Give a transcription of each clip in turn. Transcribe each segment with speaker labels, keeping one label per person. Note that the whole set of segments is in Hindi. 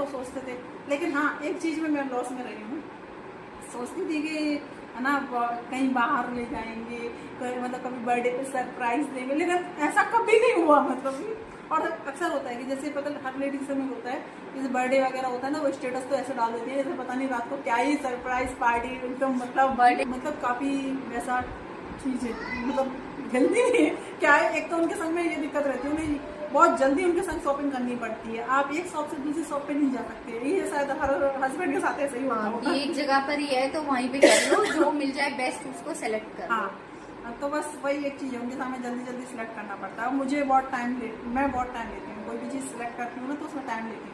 Speaker 1: तो सोचते थे, लेकिन हाँ एक चीज में मैं लॉस में रही हूँ। सोचती थी कि है ना कहीं बाहर ले जाएंगे, मतलब कभी बर्थडे पे सरप्राइज देंगे, लेकिन ऐसा कभी नहीं हुआ मतलब। और अक्सर होता है कि जैसे पता हर लेडीज में होता है, जैसे बर्थडे वगैरह होता है ना, वो स्टेटस तो ऐसे डाल देती है जैसे पता नहीं रात को क्या ही सरप्राइज पार्टी एकदम, मतलब बर्थडे मतलब काफी वैसा चीज है, मतलब जल्दी नहीं है क्या है। एक तो उनके संग में ये दिक्कत रहती है, उन्हें बहुत जल्दी उनके संग शॉपिंग करनी पड़ती है, आप एक शॉप से दूसरी शॉप पे नहीं जा सकते। ये शायद हर हस्बैंड के साथ ऐसे ही होता होगा।
Speaker 2: एक जगह पर ही है तो वहीं पे कर लो, जो मिल जाए बेस्ट उसको सेलेक्ट कर लो।
Speaker 1: हाँ तो बस वही एक चीज है, उनके सामने जल्दी जल्दी सिलेक्ट करना पड़ता है। मुझे बहुत मैं बहुत टाइम लेती हूँ, कोई भी चीज सिलेक्ट करती हूँ ना तो उसमें टाइम लेती हूँ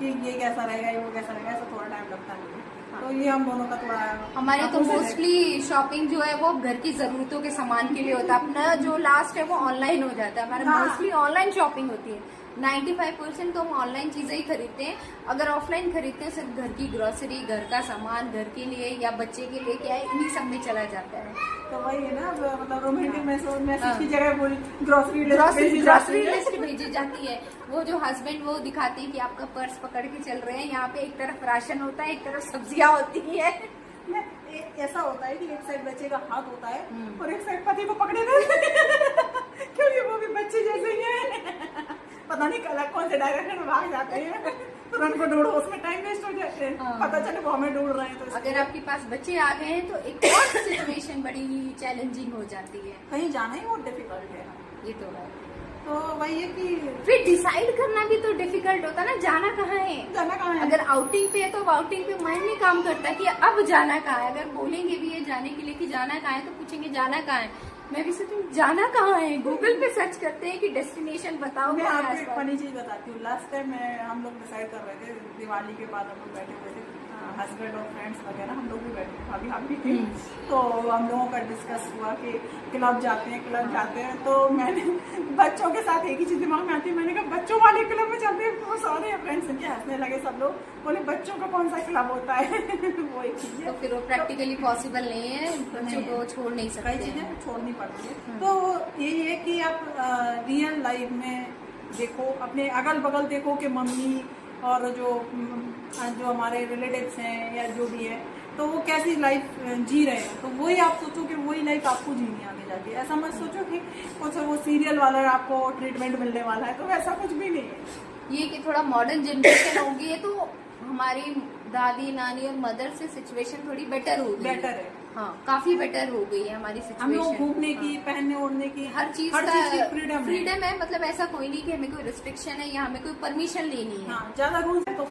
Speaker 1: कि ये कैसा रहेगा, ये वो कैसा रहेगा, ऐसा थोड़ा टाइम लगता है। तो ये हम दोनों का थोड़ा
Speaker 2: हमारे तो मोस्टली शॉपिंग जो है वो घर की जरूरतों के सामान के लिए होता है, अपना जो लास्ट है वो ऑनलाइन हो जाता है। हमारा मोस्टली ऑनलाइन शॉपिंग होती है, 95% तो हम ऑनलाइन चीजें ही खरीदते हैं। अगर ऑफलाइन खरीदते हैं सिर्फ घर की ग्रोसरी, घर का सामान, घर के लिए या बच्चे के लिए, क्या है इन्हीं सब में चला जाता है।
Speaker 1: तो वही है ना, मतलब रोमांटिक मैसेज की जगह बोल ग्रोसरी
Speaker 2: लिस्ट भेजी जाती है। वो जो हस्बैंड वो दिखाते हैं कि आपका पर्स पकड़ के चल रहे हैं, यहाँ पे एक तरफ राशन होता है, एक तरफ सब्जियां होती है।
Speaker 1: ऐसा होता है कि एक साइड बच्चे का हाथ होता है और एक साइड पति को पकड़े रहते क्योंकि वो भी बच्चे जैसे ही है, पता नहीं कौन से डायरेक्शन में भाग जाते हैं, तुरंत को ढूंढो, उसमें टाइम वेस्ट हो जाते हैं, पता चले वो हमें ढूंढ रहे हैं। तो
Speaker 2: अगर आपके पास बच्चे आ गए हैं तो एक और सिचुएशन बड़ी चैलेंजिंग हो जाती है,
Speaker 1: कहीं जाना ही बहुत डिफिकल्ट है।
Speaker 2: ये तो है।
Speaker 1: तो वही है कि
Speaker 2: फिर डिसाइड करना भी तो डिफिकल्ट होता है ना, जाना कहाँ है। अगर आउटिंग पे है तो आउटिंग पे माइंड नहीं काम करता है कि अब जाना कहाँ है। अगर बोलेंगे भी ये जाने के लिए कि जाना कहाँ है तो पूछेंगे जाना कहाँ है, मैं भी सोचती हूँ जाना कहाँ है, गूगल पे सर्च करते हैं कि डेस्टिनेशन बताओ।
Speaker 1: मैं आपको एक फनी चीज बताती हूँ। लास्ट टाइम हम लोग डिसाइड कर रहे थे, दिवाली के बाद हम लोग बैठे हुए थे, हस्बैंड और फ्रेंड्स वगैरह हम लोग भी बैठे थे, अभी हम भी थे। तो हम लोगों का डिस्कस हुआ कि क्लब जाते हैं। तो मैंने बच्चों के साथ एक ही चीज दिमाग में आती है, मैंने कहा बच्चों वाले क्लब में चलते हैं। वो सारे फ्रेंड्स के हंसने लगे, सब लोग बोले बच्चों का कौन सा क्लब होता है वो एक चीज है।
Speaker 2: तो फिर वो प्रैक्टिकली पॉसिबल नहीं है, बच्चों को छोड़ नहीं सकते,
Speaker 1: कई चीजें छोड़नी पड़ती है। तो यही है कि आप रियल लाइफ में देखो, अपने अगल बगल देखो कि मम्मी और जो हमारे रिलेटिव्स हैं या जो भी है, तो वो कैसी लाइफ जी रहे हैं, तो वही आप सोचो कि वही लाइफ आपको जीनी आगे जाके। ऐसा मत सोचो कि कुछ वो सीरियल वाला आपको ट्रीटमेंट मिलने वाला है, तो वैसा कुछ भी नहीं है।
Speaker 2: ये कि थोड़ा मॉडर्न जनरेशन होगी है तो हमारी दादी नानी और मदर से सिचुएशन थोड़ी बेटर है। हाँ काफी बेटर हो गई है हमारी सिचुएशन।
Speaker 1: हमें घूमने की, पहनने ओढ़ने की,
Speaker 2: हर चीज की फ्रीडम है। मतलब ऐसा कोई नहीं कि हमें कोई रिस्ट्रिक्शन है या हमें कोई परमिशन लेनी है।
Speaker 1: हाँ, ज्यादा रूल्स है तो